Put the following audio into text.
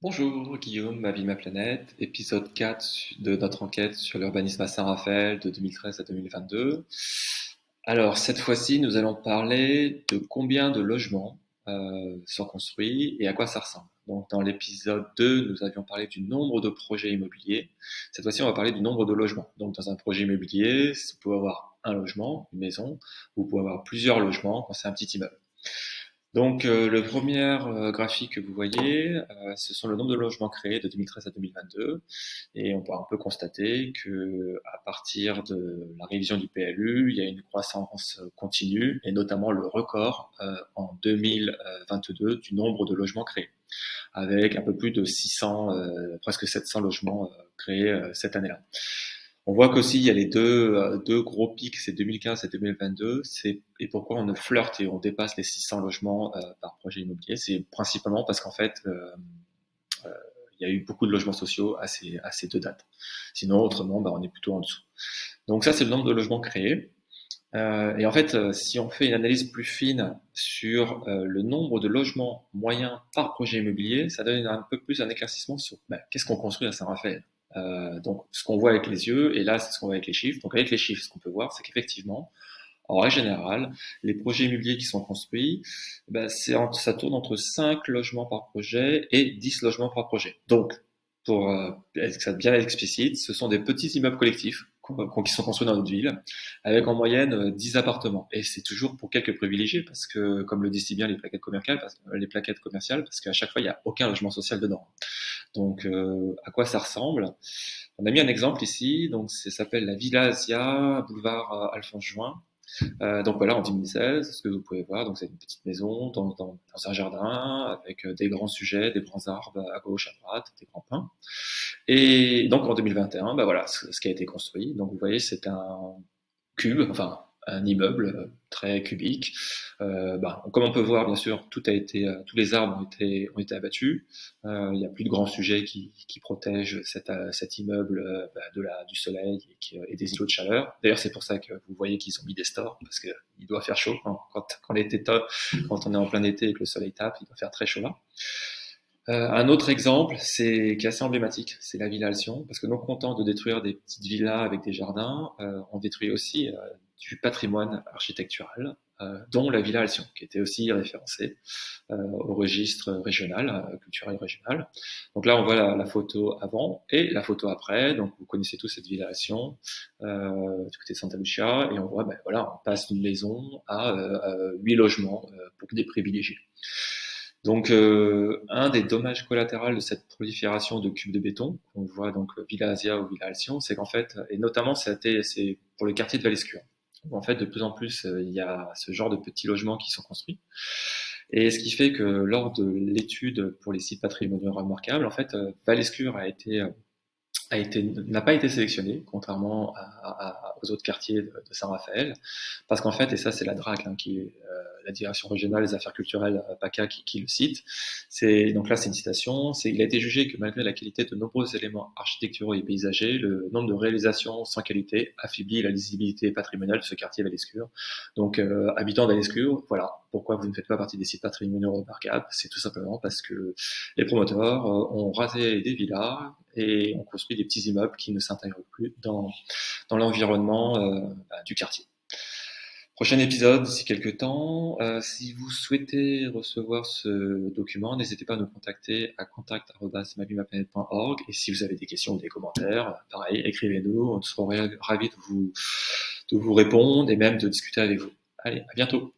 Bonjour Guillaume, ma vie, ma planète, épisode 4 de notre enquête sur l'urbanisme à Saint-Raphaël de 2013 à 2022. Alors cette fois-ci, nous allons parler de combien de logements sont construits et à quoi ça ressemble. Donc dans l'épisode 2, nous avions parlé du nombre de projets immobiliers. Cette fois-ci, on va parler du nombre de logements. Donc dans un projet immobilier, vous pouvez avoir un logement, une maison, ou vous pouvez avoir plusieurs logements quand c'est un petit immeuble. Donc, le premier graphique que vous voyez, ce sont le nombre de logements créés de 2013 à 2022, et on peut constater que à partir de la révision du PLU, il y a une croissance continue, et notamment le record en 2022 du nombre de logements créés, avec un peu plus de 600, presque 700 logements créés cette année-là. On voit qu'aussi il y a les deux gros pics, c'est 2015 et 2022. Et pourquoi on flirte et on dépasse les 600 logements par projet immobilier, c'est principalement parce qu'en fait, il y a eu beaucoup de logements sociaux à ces deux dates. Sinon, autrement, on est plutôt en dessous. Donc ça, c'est le nombre de logements créés. Et en fait, si on fait une analyse plus fine sur le nombre de logements moyens par projet immobilier, ça donne un peu plus un éclaircissement sur qu'est-ce qu'on construit à Saint-Raphaël. Donc, ce qu'on voit avec les yeux, et là, c'est ce qu'on voit avec les chiffres. Donc, avec les chiffres, ce qu'on peut voir, c'est qu'effectivement, en règle générale, les projets immobiliers qui sont construits, ça tourne entre 5 logements par projet et 10 logements par projet. Donc, pour être bien explicite, ce sont des petits immeubles collectifs qui sont construits dans notre ville, avec en moyenne 10 appartements. Et c'est toujours pour quelques privilégiés, parce que, comme le disent si bien les plaquettes commerciales, parce qu'à chaque fois, il n'y a aucun logement social dedans. Donc, à quoi ça ressemble? On a mis un exemple ici, donc ça s'appelle la Villa Asia, boulevard Alphonse Juin. Donc voilà, en 2016, ce que vous pouvez voir, donc c'est une petite maison dans un jardin avec des grands sujets, des grands arbres à gauche, à droite, des grands pins. Et donc en 2021, voilà ce qui a été construit. Donc vous voyez, c'est un cube, enfin un immeuble très cubique. Comme on peut voir, bien sûr, tous les arbres ont été abattus. Il n'y a plus de grands sujets qui protègent cet immeuble du soleil et des îlots de chaleur. D'ailleurs, c'est pour ça que vous voyez qu'ils ont mis des stores, parce qu'il doit faire chaud quand on est en plein été et que le soleil tape, il doit faire très chaud là. Un autre exemple, qui est assez emblématique, c'est la Villa Alcyon, parce que non content de détruire des petites villas avec des jardins, on détruit aussi du patrimoine architectural, dont la Villa Alcyon, qui était aussi référencée au registre régional, culturel régional. Donc là, on voit la photo avant et la photo après. Donc vous connaissez tous cette Villa Alcyon du côté de Santa Lucia, et on voit, on passe d'une maison à 8 logements pour des privilégiés. Donc, un des dommages collatéraux de cette prolifération de cubes de béton, qu'on voit donc Villa Asia ou Villa Alcyon, c'est qu'en fait, et notamment c'est pour le quartier de Vallescure. En fait, de plus en plus, il y a ce genre de petits logements qui sont construits. Et ce qui fait que lors de l'étude pour les sites patrimoniaux remarquables, en fait, Vallescure n'a pas été sélectionné, contrairement aux autres quartiers de Saint-Raphaël, parce qu'en fait, et ça c'est la DRAC, qui est la Direction régionale des affaires culturelles PACA qui le cite, donc là c'est une citation, il a été jugé que malgré la qualité de nombreux éléments architecturaux et paysagers, le nombre de réalisations sans qualité affaiblit la lisibilité patrimoniale de ce quartier Vallescure. Donc habitants Vallescure, voilà pourquoi vous ne faites pas partie des sites patrimoniaux remarquables, c'est tout simplement parce que les promoteurs ont rasé des villas et ont construit des petits immeubles qui ne s'intègrent plus dans l'environnement du quartier. Prochain épisode d'ici quelques temps. Si vous souhaitez recevoir ce document, n'hésitez pas à nous contacter à contact@maviemaplanète.org, et si vous avez des questions ou des commentaires, pareil, écrivez-nous, on sera ravis de vous répondre et même de discuter avec vous. Allez, à bientôt.